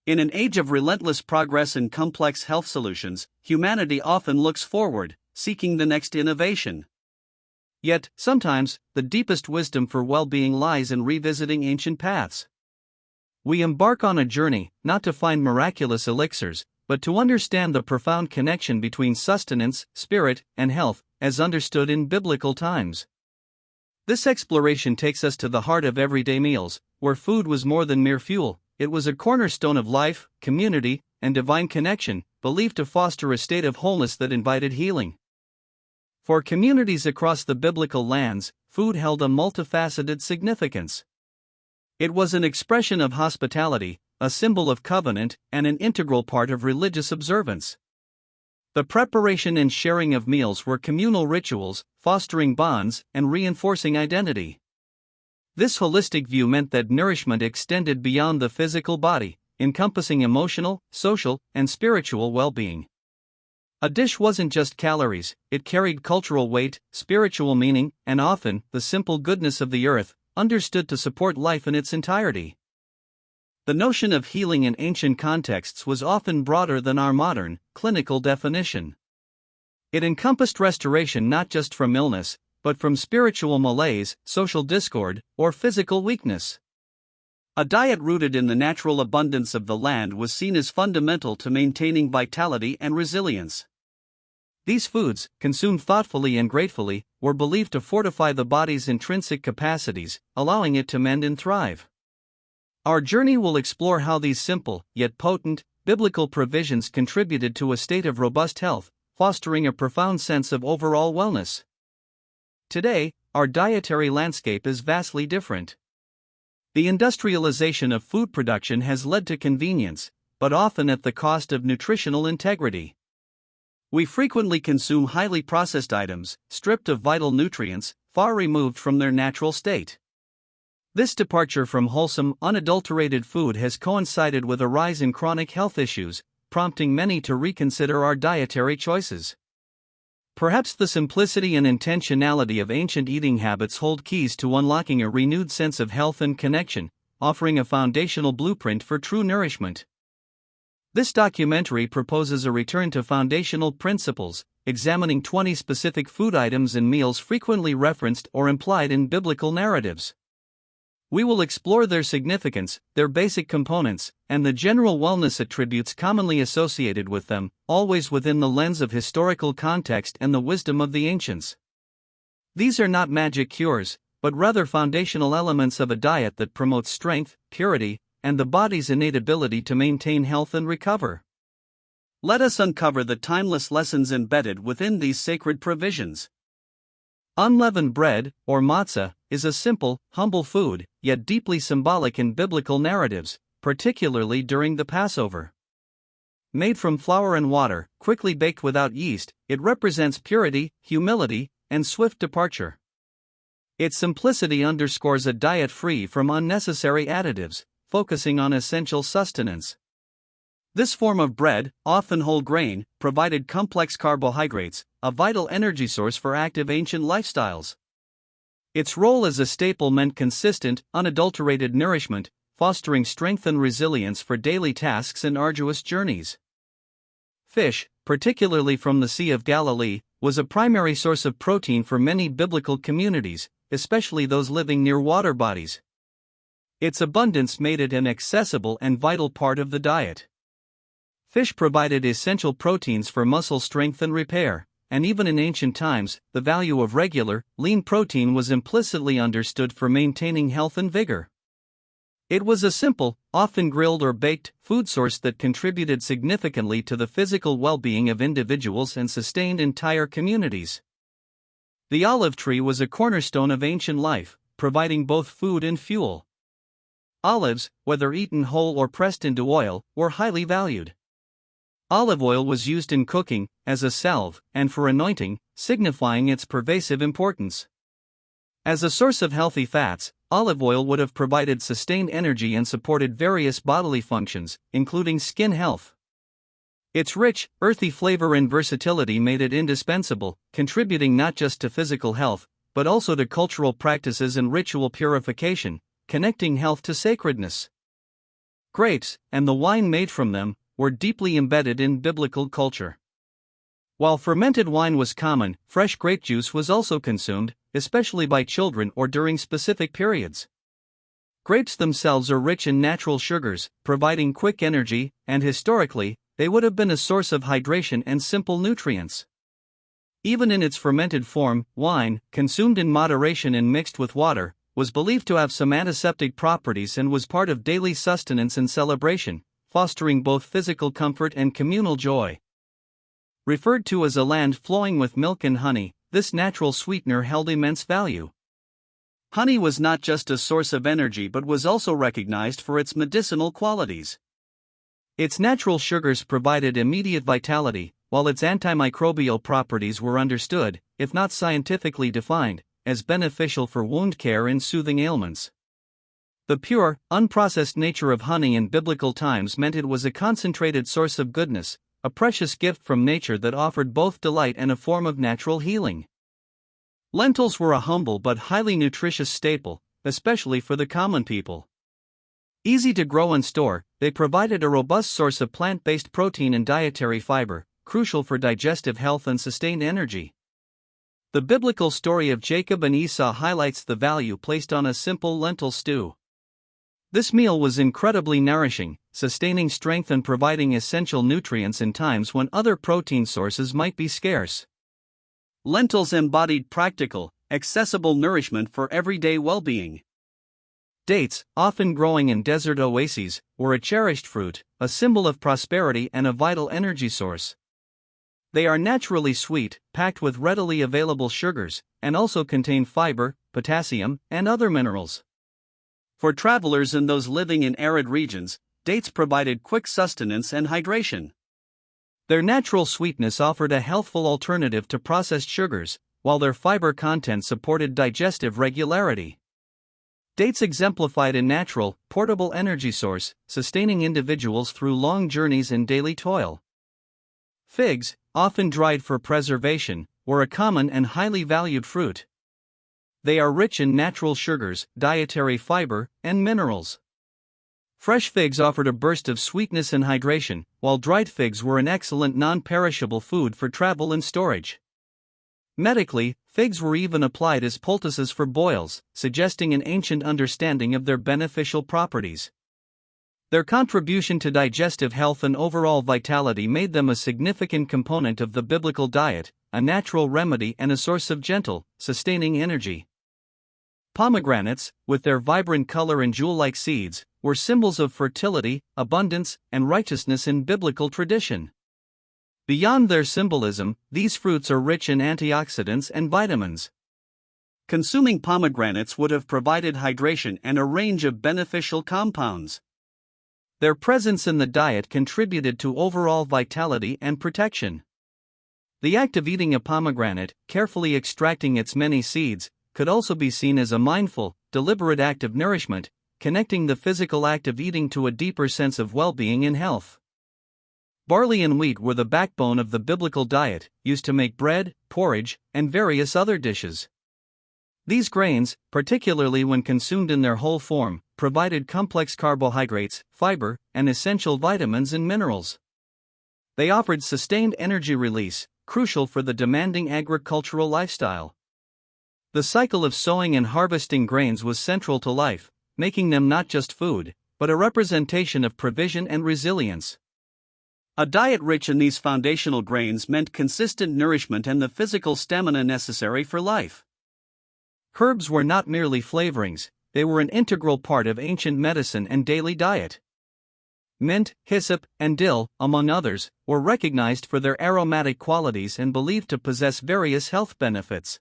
In an age of relentless progress and complex health solutions, humanity often looks forward, seeking the next innovation. Yet, sometimes, the deepest wisdom for well-being lies in revisiting ancient paths. We embark on a journey, not to find miraculous elixirs, but to understand the profound connection between sustenance, spirit, and health, as understood in biblical times. This exploration takes us to the heart of everyday meals, where food was more than mere fuel. It was a cornerstone of life, community, and divine connection, believed to foster a state of wholeness that invited healing. For communities across the biblical lands, food held a multifaceted significance. It was an expression of hospitality, a symbol of covenant, and an integral part of religious observance. The preparation and sharing of meals were communal rituals, fostering bonds and reinforcing identity. This holistic view meant that nourishment extended beyond the physical body, encompassing emotional, social, and spiritual well-being. A dish wasn't just calories, it carried cultural weight, spiritual meaning, and often, the simple goodness of the earth, understood to support life in its entirety. The notion of healing in ancient contexts was often broader than our modern, clinical definition. It encompassed restoration not just from illness, but from spiritual malaise, social discord, or physical weakness. A diet rooted in the natural abundance of the land was seen as fundamental to maintaining vitality and resilience. These foods, consumed thoughtfully and gratefully, were believed to fortify the body's intrinsic capacities, allowing it to mend and thrive. Our journey will explore how these simple, yet potent, biblical provisions contributed to a state of robust health, fostering a profound sense of overall wellness. Today, our dietary landscape is vastly different. The industrialization of food production has led to convenience, but often at the cost of nutritional integrity. We frequently consume highly processed items, stripped of vital nutrients, far removed from their natural state. This departure from wholesome, unadulterated food has coincided with a rise in chronic health issues, prompting many to reconsider our dietary choices. Perhaps the simplicity and intentionality of ancient eating habits hold keys to unlocking a renewed sense of health and connection, offering a foundational blueprint for true nourishment. This documentary proposes a return to foundational principles, examining 20 specific food items and meals frequently referenced or implied in biblical narratives. We will explore their significance, their basic components, and the general wellness attributes commonly associated with them, always within the lens of historical context and the wisdom of the ancients. These are not magic cures, but rather foundational elements of a diet that promotes strength, purity, and the body's innate ability to maintain health and recover. Let us uncover the timeless lessons embedded within these sacred provisions. Unleavened bread, or matzah, is a simple, humble food, yet deeply symbolic in biblical narratives, particularly during the Passover. Made from flour and water, quickly baked without yeast, it represents purity, humility, and swift departure. Its simplicity underscores a diet free from unnecessary additives, focusing on essential sustenance. This form of bread, often whole grain, provided complex carbohydrates, a vital energy source for active ancient lifestyles. Its role as a staple meant consistent, unadulterated nourishment, fostering strength and resilience for daily tasks and arduous journeys. Fish, particularly from the Sea of Galilee, was a primary source of protein for many biblical communities, especially those living near water bodies. Its abundance made it an accessible and vital part of the diet. Fish provided essential proteins for muscle strength and repair, and even in ancient times, the value of regular, lean protein was implicitly understood for maintaining health and vigor. It was a simple, often grilled or baked, food source that contributed significantly to the physical well-being of individuals and sustained entire communities. The olive tree was a cornerstone of ancient life, providing both food and fuel. Olives, whether eaten whole or pressed into oil, were highly valued. Olive oil was used in cooking, as a salve, and for anointing, signifying its pervasive importance. As a source of healthy fats, olive oil would have provided sustained energy and supported various bodily functions, including skin health. Its rich, earthy flavor and versatility made it indispensable, contributing not just to physical health, but also to cultural practices and ritual purification, connecting health to sacredness. Grapes, and the wine made from them, were deeply embedded in biblical culture. While fermented wine was common, fresh grape juice was also consumed, especially by children or during specific periods. Grapes themselves are rich in natural sugars, providing quick energy, and historically, they would have been a source of hydration and simple nutrients. Even in its fermented form, wine, consumed in moderation and mixed with water, was believed to have some antiseptic properties and was part of daily sustenance and celebration, fostering both physical comfort and communal joy. Referred to as a land flowing with milk and honey, this natural sweetener held immense value. Honey was not just a source of energy but was also recognized for its medicinal qualities. Its natural sugars provided immediate vitality, while its antimicrobial properties were understood, if not scientifically defined, as beneficial for wound care and soothing ailments. The pure, unprocessed nature of honey in biblical times meant it was a concentrated source of goodness, a precious gift from nature that offered both delight and a form of natural healing. Lentils were a humble but highly nutritious staple, especially for the common people. Easy to grow and store, they provided a robust source of plant-based protein and dietary fiber, crucial for digestive health and sustained energy. The biblical story of Jacob and Esau highlights the value placed on a simple lentil stew. This meal was incredibly nourishing, sustaining strength and providing essential nutrients in times when other protein sources might be scarce. Lentils embodied practical, accessible nourishment for everyday well-being. Dates, often growing in desert oases, were a cherished fruit, a symbol of prosperity and a vital energy source. They are naturally sweet, packed with readily available sugars, and also contain fiber, potassium, and other minerals. For travelers and those living in arid regions, dates provided quick sustenance and hydration. Their natural sweetness offered a healthful alternative to processed sugars, while their fiber content supported digestive regularity. Dates exemplified a natural, portable energy source, sustaining individuals through long journeys and daily toil. Figs, often dried for preservation, were a common and highly valued fruit. They are rich in natural sugars, dietary fiber, and minerals. Fresh figs offered a burst of sweetness and hydration, while dried figs were an excellent non-perishable food for travel and storage. Medically, figs were even applied as poultices for boils, suggesting an ancient understanding of their beneficial properties. Their contribution to digestive health and overall vitality made them a significant component of the biblical diet, a natural remedy and a source of gentle, sustaining energy. Pomegranates, with their vibrant color and jewel-like seeds, were symbols of fertility, abundance, and righteousness in biblical tradition. Beyond their symbolism, these fruits are rich in antioxidants and vitamins. Consuming pomegranates would have provided hydration and a range of beneficial compounds. Their presence in the diet contributed to overall vitality and protection. The act of eating a pomegranate, carefully extracting its many seeds, could also be seen as a mindful, deliberate act of nourishment, connecting the physical act of eating to a deeper sense of well-being and health. Barley and wheat were the backbone of the biblical diet, used to make bread, porridge, and various other dishes. These grains, particularly when consumed in their whole form, provided complex carbohydrates, fiber, and essential vitamins and minerals. They offered sustained energy release, crucial for the demanding agricultural lifestyle. The cycle of sowing and harvesting grains was central to life, making them not just food, but a representation of provision and resilience. A diet rich in these foundational grains meant consistent nourishment and the physical stamina necessary for life. Herbs were not merely flavorings, they were an integral part of ancient medicine and daily diet. Mint, hyssop, and dill, among others, were recognized for their aromatic qualities and believed to possess various health benefits.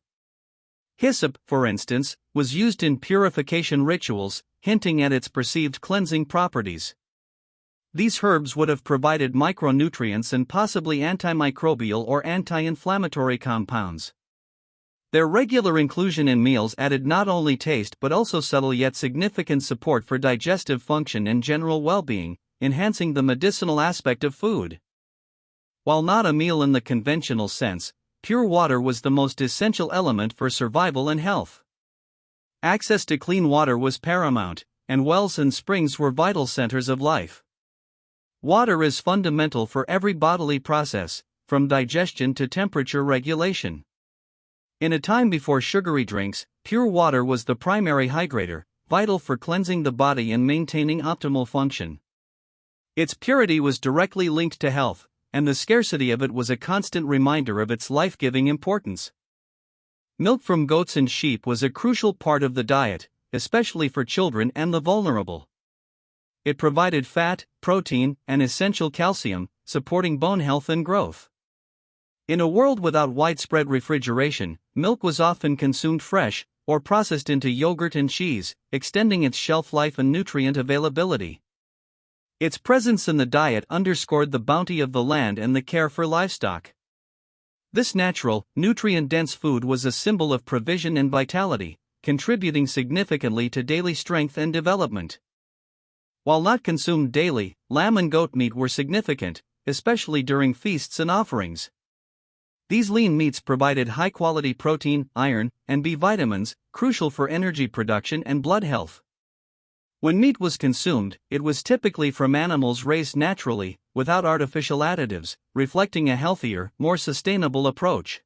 Hyssop, for instance, was used in purification rituals, hinting at its perceived cleansing properties. These herbs would have provided micronutrients and possibly antimicrobial or anti-inflammatory compounds. Their regular inclusion in meals added not only taste but also subtle yet significant support for digestive function and general well-being, enhancing the medicinal aspect of food. While not a meal in the conventional sense, pure water was the most essential element for survival and health. Access to clean water was paramount, and wells and springs were vital centers of life. Water is fundamental for every bodily process, from digestion to temperature regulation. In a time before sugary drinks, pure water was the primary hydrator, vital for cleansing the body and maintaining optimal function. Its purity was directly linked to health, and the scarcity of it was a constant reminder of its life-giving importance. Milk from goats and sheep was a crucial part of the diet, especially for children and the vulnerable. It provided fat, protein, and essential calcium, supporting bone health and growth. In a world without widespread refrigeration, milk was often consumed fresh, or processed into yogurt and cheese, extending its shelf life and nutrient availability. Its presence in the diet underscored the bounty of the land and the care for livestock. This natural, nutrient-dense food was a symbol of provision and vitality, contributing significantly to daily strength and development. While not consumed daily, lamb and goat meat were significant, especially during feasts and offerings. These lean meats provided high-quality protein, iron, and B vitamins, crucial for energy production and blood health. When meat was consumed, it was typically from animals raised naturally, without artificial additives, reflecting a healthier, more sustainable approach.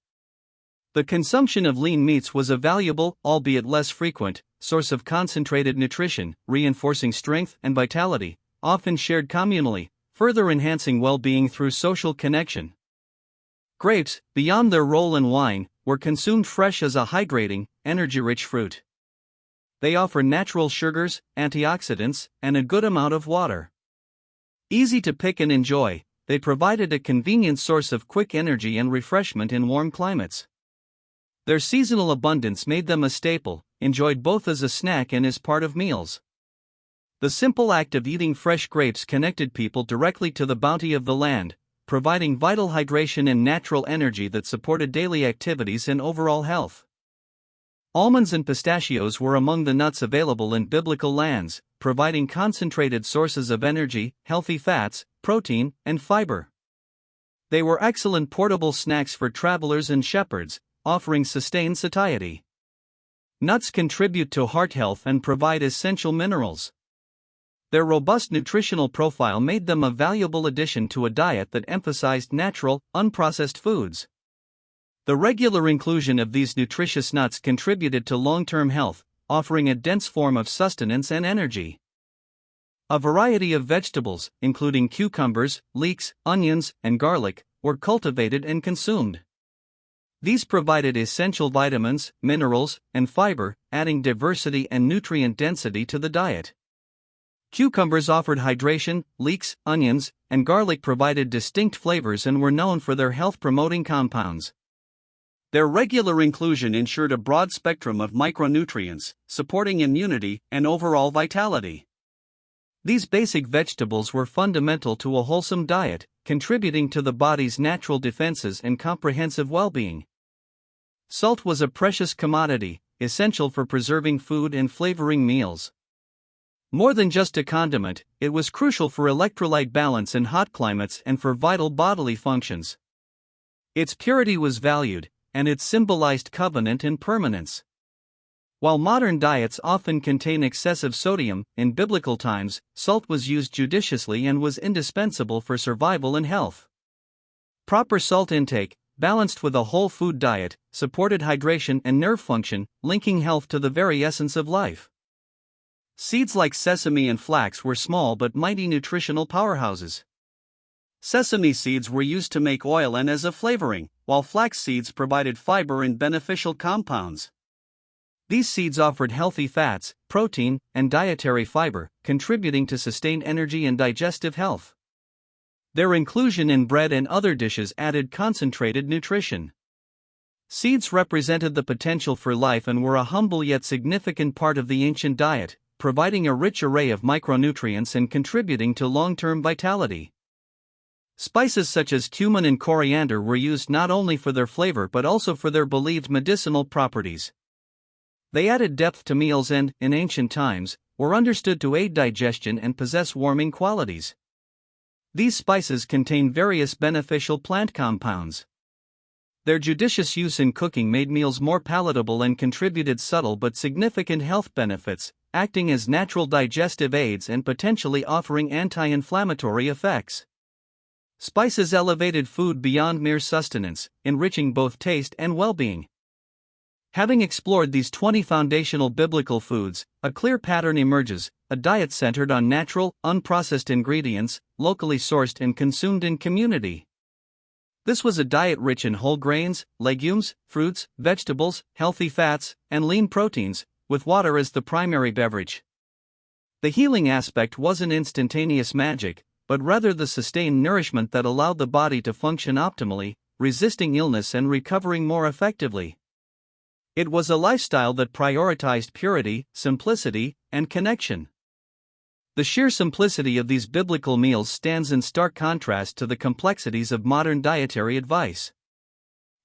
The consumption of lean meats was a valuable, albeit less frequent, source of concentrated nutrition, reinforcing strength and vitality, often shared communally, further enhancing well-being through social connection. Grapes, beyond their role in wine, were consumed fresh as a hydrating, energy-rich fruit. They offer natural sugars, antioxidants, and a good amount of water. Easy to pick and enjoy, they provided a convenient source of quick energy and refreshment in warm climates. Their seasonal abundance made them a staple, enjoyed both as a snack and as part of meals. The simple act of eating fresh grapes connected people directly to the bounty of the land, providing vital hydration and natural energy that supported daily activities and overall health. Almonds and pistachios were among the nuts available in biblical lands, providing concentrated sources of energy, healthy fats, protein, and fiber. They were excellent portable snacks for travelers and shepherds, offering sustained satiety. Nuts contribute to heart health and provide essential minerals. Their robust nutritional profile made them a valuable addition to a diet that emphasized natural, unprocessed foods. The regular inclusion of these nutritious nuts contributed to long-term health, offering a dense form of sustenance and energy. A variety of vegetables, including cucumbers, leeks, onions, and garlic, were cultivated and consumed. These provided essential vitamins, minerals, and fiber, adding diversity and nutrient density to the diet. Cucumbers offered hydration, leeks, onions, and garlic provided distinct flavors and were known for their health-promoting compounds. Their regular inclusion ensured a broad spectrum of micronutrients, supporting immunity and overall vitality. These basic vegetables were fundamental to a wholesome diet, contributing to the body's natural defenses and comprehensive well-being. Salt was a precious commodity, essential for preserving food and flavoring meals. More than just a condiment, it was crucial for electrolyte balance in hot climates and for vital bodily functions. Its purity was valued, and it symbolized covenant and permanence. While modern diets often contain excessive sodium, in biblical times, salt was used judiciously and was indispensable for survival and health. Proper salt intake, balanced with a whole food diet, supported hydration and nerve function, linking health to the very essence of life. Seeds like sesame and flax were small but mighty nutritional powerhouses. Sesame seeds were used to make oil and as a flavoring, while flax seeds provided fiber and beneficial compounds. These seeds offered healthy fats, protein, and dietary fiber, contributing to sustained energy and digestive health. Their inclusion in bread and other dishes added concentrated nutrition. Seeds represented the potential for life and were a humble yet significant part of the ancient diet, providing a rich array of micronutrients and contributing to long-term vitality. Spices such as cumin and coriander were used not only for their flavor but also for their believed medicinal properties. They added depth to meals and, in ancient times, were understood to aid digestion and possess warming qualities. These spices contain various beneficial plant compounds. Their judicious use in cooking made meals more palatable and contributed subtle but significant health benefits, acting as natural digestive aids and potentially offering anti-inflammatory effects. Spices elevated food beyond mere sustenance, enriching both taste and well-being. Having explored these 20 foundational biblical foods, a clear pattern emerges: a diet centered on natural, unprocessed ingredients, locally sourced and consumed in community. This was a diet rich in whole grains, legumes, fruits, vegetables, healthy fats, and lean proteins, with water as the primary beverage. The healing aspect wasn't instantaneous magic, but rather the sustained nourishment that allowed the body to function optimally, resisting illness and recovering more effectively. It was a lifestyle that prioritized purity, simplicity, and connection. The sheer simplicity of these biblical meals stands in stark contrast to the complexities of modern dietary advice.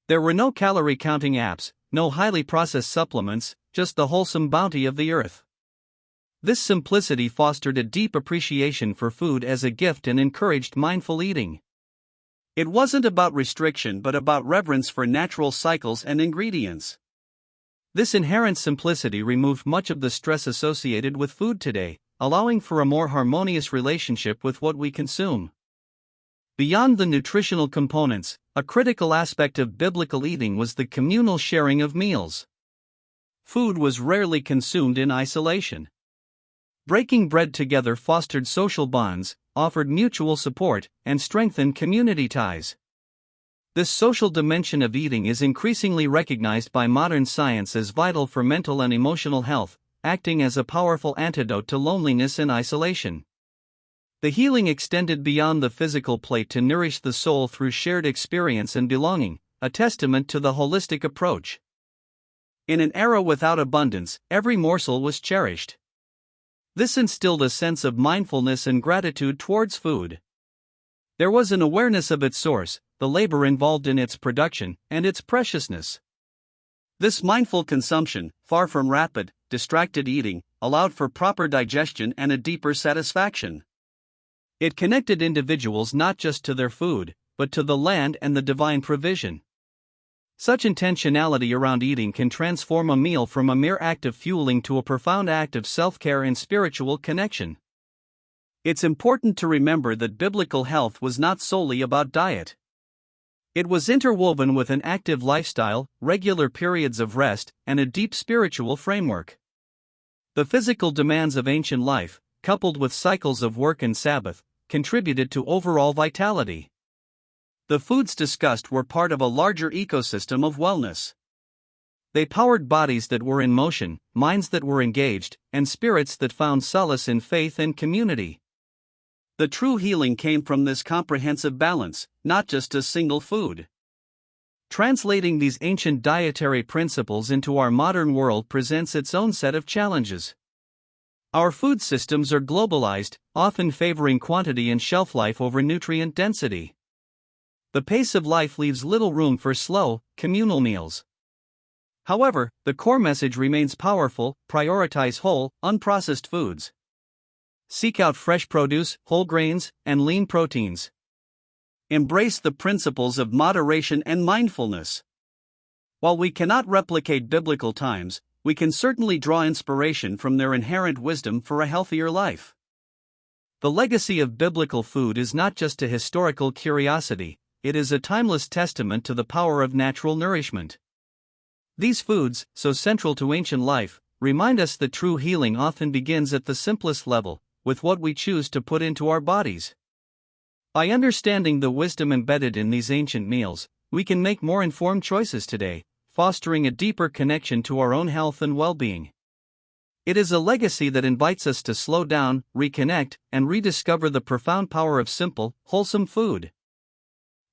There were no calorie counting apps, no highly processed supplements, just the wholesome bounty of the earth. This simplicity fostered a deep appreciation for food as a gift and encouraged mindful eating. It wasn't about restriction but about reverence for natural cycles and ingredients. This inherent simplicity removed much of the stress associated with food today, allowing for a more harmonious relationship with what we consume. Beyond the nutritional components, a critical aspect of biblical eating was the communal sharing of meals. Food was rarely consumed in isolation. Breaking bread together fostered social bonds, offered mutual support, and strengthened community ties. This social dimension of eating is increasingly recognized by modern science as vital for mental and emotional health, acting as a powerful antidote to loneliness and isolation. The healing extended beyond the physical plate to nourish the soul through shared experience and belonging, a testament to the holistic approach. In an era without abundance, every morsel was cherished. This instilled a sense of mindfulness and gratitude towards food. There was an awareness of its source, the labor involved in its production, and its preciousness. This mindful consumption, far from rapid, distracted eating, allowed for proper digestion and a deeper satisfaction. It connected individuals not just to their food, but to the land and the divine provision. Such intentionality around eating can transform a meal from a mere act of fueling to a profound act of self-care and spiritual connection. It's important to remember that biblical health was not solely about diet. It was interwoven with an active lifestyle, regular periods of rest, and a deep spiritual framework. The physical demands of ancient life, coupled with cycles of work and Sabbath, contributed to overall vitality. The foods discussed were part of a larger ecosystem of wellness. They powered bodies that were in motion, minds that were engaged, and spirits that found solace in faith and community. The true healing came from this comprehensive balance, not just a single food. Translating these ancient dietary principles into our modern world presents its own set of challenges. Our food systems are globalized, often favoring quantity and shelf life over nutrient density. The pace of life leaves little room for slow, communal meals. However, the core message remains powerful: prioritize whole, unprocessed foods. Seek out fresh produce, whole grains, and lean proteins. Embrace the principles of moderation and mindfulness. While we cannot replicate biblical times, we can certainly draw inspiration from their inherent wisdom for a healthier life. The legacy of biblical food is not just a historical curiosity, it is a timeless testament to the power of natural nourishment. These foods, so central to ancient life, remind us that true healing often begins at the simplest level, with what we choose to put into our bodies. By understanding the wisdom embedded in these ancient meals, we can make more informed choices today, fostering a deeper connection to our own health and well-being. It is a legacy that invites us to slow down, reconnect, and rediscover the profound power of simple, wholesome food.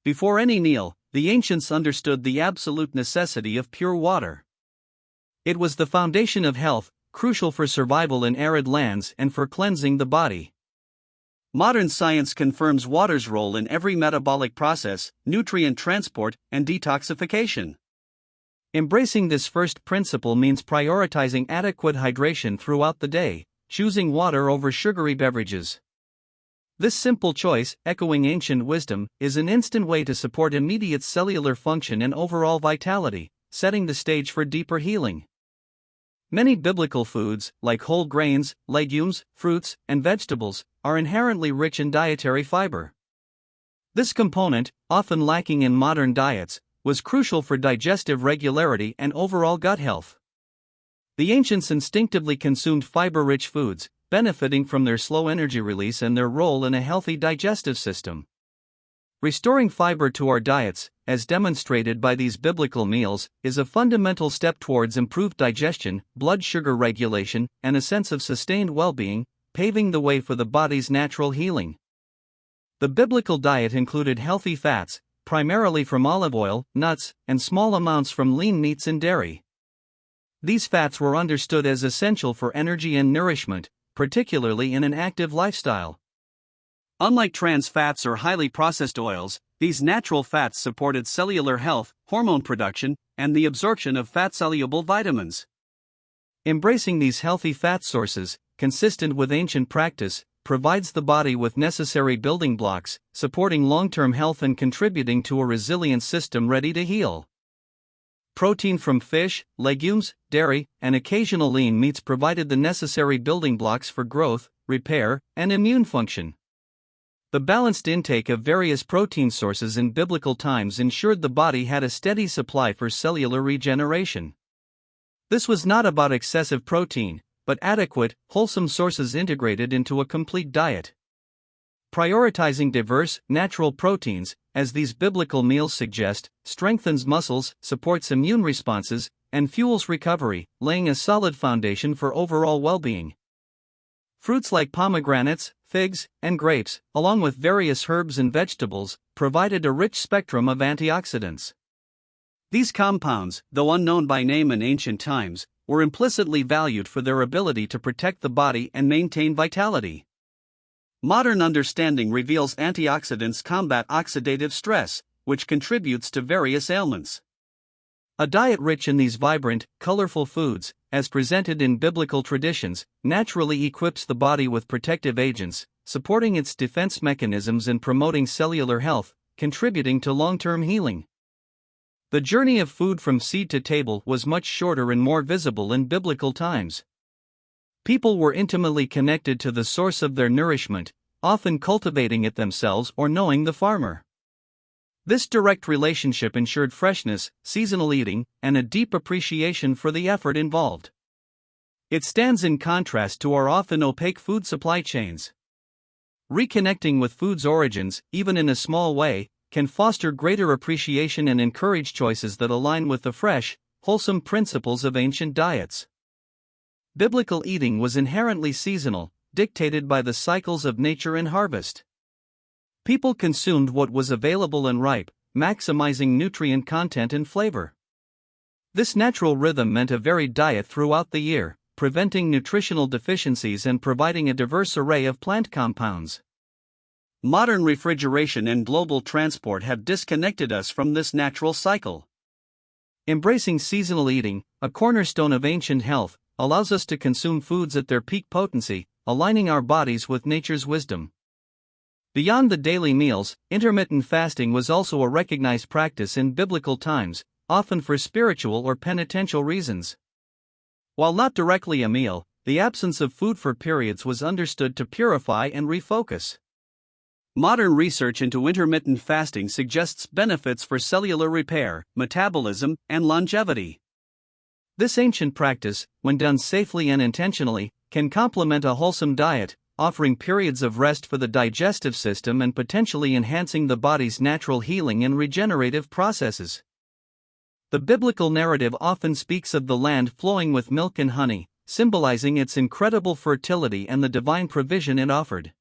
Before any meal, the ancients understood the absolute necessity of pure water. It was the foundation of health, crucial for survival in arid lands and for cleansing the body. Modern science confirms water's role in every metabolic process, nutrient transport, and detoxification. Embracing this first principle means prioritizing adequate hydration throughout the day, choosing water over sugary beverages. This simple choice, echoing ancient wisdom, is an instant way to support immediate cellular function and overall vitality, setting the stage for deeper healing. Many biblical foods, like whole grains, legumes, fruits, and vegetables, are inherently rich in dietary fiber. This component, often lacking in modern diets, was crucial for digestive regularity and overall gut health. The ancients instinctively consumed fiber-rich foods, benefiting from their slow energy release and their role in a healthy digestive system. Restoring fiber to our diets, as demonstrated by these biblical meals, is a fundamental step towards improved digestion, blood sugar regulation, and a sense of sustained well-being, paving the way for the body's natural healing. The biblical diet included healthy fats, primarily from olive oil, nuts, and small amounts from lean meats and dairy. These fats were understood as essential for energy and nourishment, particularly in an active lifestyle. Unlike trans fats or highly processed oils, these natural fats supported cellular health, hormone production, and the absorption of fat-soluble vitamins. Embracing these healthy fat sources, consistent with ancient practice, provides the body with necessary building blocks, supporting long-term health and contributing to a resilient system ready to heal. Protein from fish, legumes, dairy, and occasional lean meats provided the necessary building blocks for growth, repair, and immune function. The balanced intake of various protein sources in biblical times ensured the body had a steady supply for cellular regeneration. This was not about excessive protein, but adequate, wholesome sources integrated into a complete diet. Prioritizing diverse, natural proteins, as these biblical meals suggest, strengthens muscles, supports immune responses, and fuels recovery, laying a solid foundation for overall well-being. Fruits like pomegranates, figs, and grapes, along with various herbs and vegetables, provided a rich spectrum of antioxidants. These compounds, though unknown by name in ancient times, were implicitly valued for their ability to protect the body and maintain vitality. Modern understanding reveals antioxidants combat oxidative stress, which contributes to various ailments. A diet rich in these vibrant, colorful foods, as presented in biblical traditions, naturally equips the body with protective agents, supporting its defense mechanisms and promoting cellular health, contributing to long-term healing. The journey of food from seed to table was much shorter and more visible in biblical times. People were intimately connected to the source of their nourishment, often cultivating it themselves or knowing the farmer. This direct relationship ensured freshness, seasonal eating, and a deep appreciation for the effort involved. It stands in contrast to our often opaque food supply chains. Reconnecting with food's origins, even in a small way, can foster greater appreciation and encourage choices that align with the fresh, wholesome principles of ancient diets. Biblical eating was inherently seasonal, dictated by the cycles of nature and harvest. People consumed what was available and ripe, maximizing nutrient content and flavor. This natural rhythm meant a varied diet throughout the year, preventing nutritional deficiencies and providing a diverse array of plant compounds. Modern refrigeration and global transport have disconnected us from this natural cycle. Embracing seasonal eating, a cornerstone of ancient health, allows us to consume foods at their peak potency, aligning our bodies with nature's wisdom. Beyond the daily meals, intermittent fasting was also a recognized practice in biblical times, often for spiritual or penitential reasons. While not directly a meal, the absence of food for periods was understood to purify and refocus. Modern research into intermittent fasting suggests benefits for cellular repair, metabolism, and longevity. This ancient practice, when done safely and intentionally, can complement a wholesome diet, offering periods of rest for the digestive system and potentially enhancing the body's natural healing and regenerative processes. The biblical narrative often speaks of the land flowing with milk and honey, symbolizing its incredible fertility and the divine provision it offered.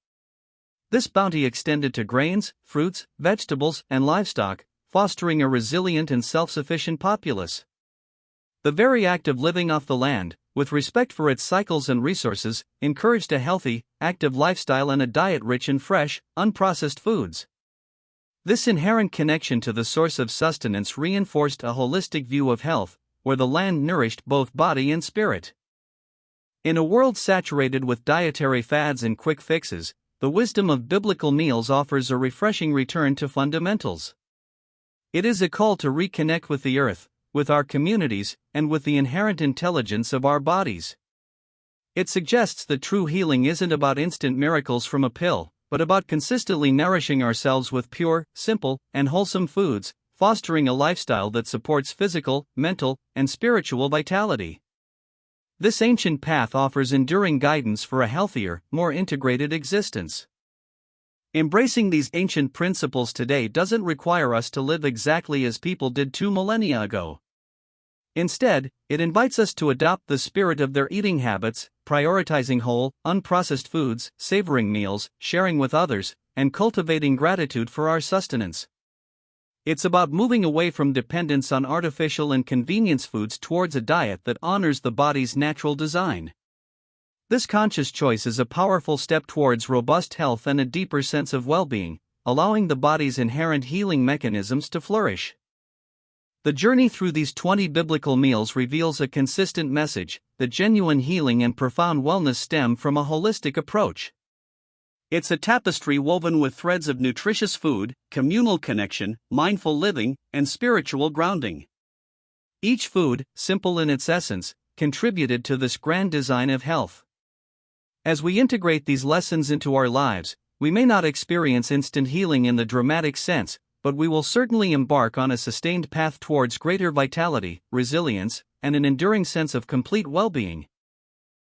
This bounty extended to grains, fruits, vegetables, and livestock, fostering a resilient and self-sufficient populace. The very act of living off the land, with respect for its cycles and resources, encouraged a healthy, active lifestyle and a diet rich in fresh, unprocessed foods. This inherent connection to the source of sustenance reinforced a holistic view of health, where the land nourished both body and spirit. In a world saturated with dietary fads and quick fixes, the wisdom of biblical meals offers a refreshing return to fundamentals. It is a call to reconnect with the earth, with our communities, and with the inherent intelligence of our bodies. It suggests that true healing isn't about instant miracles from a pill, but about consistently nourishing ourselves with pure, simple, and wholesome foods, fostering a lifestyle that supports physical, mental, and spiritual vitality. This ancient path offers enduring guidance for a healthier, more integrated existence. Embracing these ancient principles today doesn't require us to live exactly as people did 2 millennia ago. Instead, it invites us to adopt the spirit of their eating habits, prioritizing whole, unprocessed foods, savoring meals, sharing with others, and cultivating gratitude for our sustenance. It's about moving away from dependence on artificial and convenience foods towards a diet that honors the body's natural design. This conscious choice is a powerful step towards robust health and a deeper sense of well-being, allowing the body's inherent healing mechanisms to flourish. The journey through these 20 biblical meals reveals a consistent message that genuine healing and profound wellness stem from a holistic approach. It's a tapestry woven with threads of nutritious food, communal connection, mindful living, and spiritual grounding. Each food, simple in its essence, contributed to this grand design of health. As we integrate these lessons into our lives, we may not experience instant healing in the dramatic sense, but we will certainly embark on a sustained path towards greater vitality, resilience, and an enduring sense of complete well-being.